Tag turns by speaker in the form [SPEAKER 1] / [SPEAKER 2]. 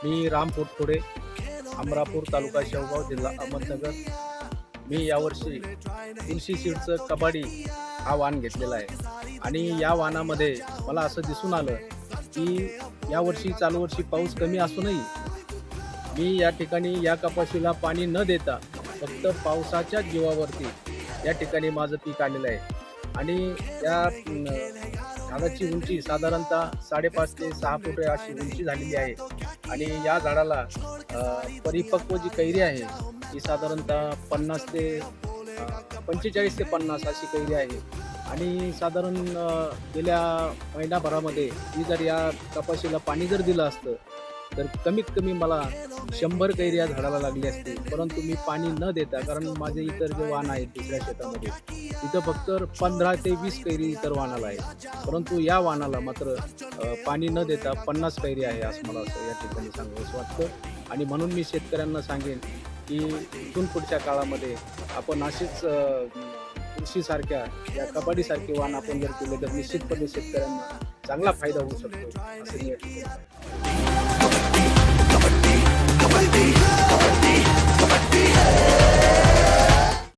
[SPEAKER 1] मी राम पोटपुडे, अमरापूर तालुका शेवगाव जिल्हा अहमदनगर. मी यावर्षी तुळशी सीडचं कबाडी हा वाण घेतलेला आहे आणि या वाणामध्ये मला असं दिसून आलं की यावर्षी चालू वर्षी पाऊस कमी असूनही मी या ठिकाणी या कपाशीला पाणी न देता फक्त पावसाच्या जीवावरती या ठिकाणी माझं पीक आलेलं आहे. आणि या झाडाची उंची साधारणतः 5.5 ते 6 फूट अशी उंची झालेली आहे. आणि या झाडाला परिपक्व जी कैरी आहे ती साधारणतः 45 ते 50 अशी कैरी आहे. आणि साधारण गेल्या महिनाभरामध्ये मी जर या कपाशीला पाणी जर दिलं असतं तर कमीत कमी मला 100 कैरी या झाडाला लागली असती. परंतु मी पाणी न देता, कारण माझे इतर जे वाण आहेत दुसऱ्या शेतामध्ये तिथं फक्त 15 ते 20 कैरी इतर वाणाला आहे, परंतु या वाणाला मात्र पाणी न देता 50 कैरी आहे असं मला असं या ठिकाणी सांगावंसं वाटतं. आणि म्हणून मी शेतकऱ्यांना सांगेन की इथून पुढच्या काळामध्ये आपण अशीच कृषीसारख्या या कबाडीसारखे वाण आपण जर केले तर निश्चितपणे शेतकऱ्यांना चांगला फायदा होऊ शकतो असं मी या ठिकाणी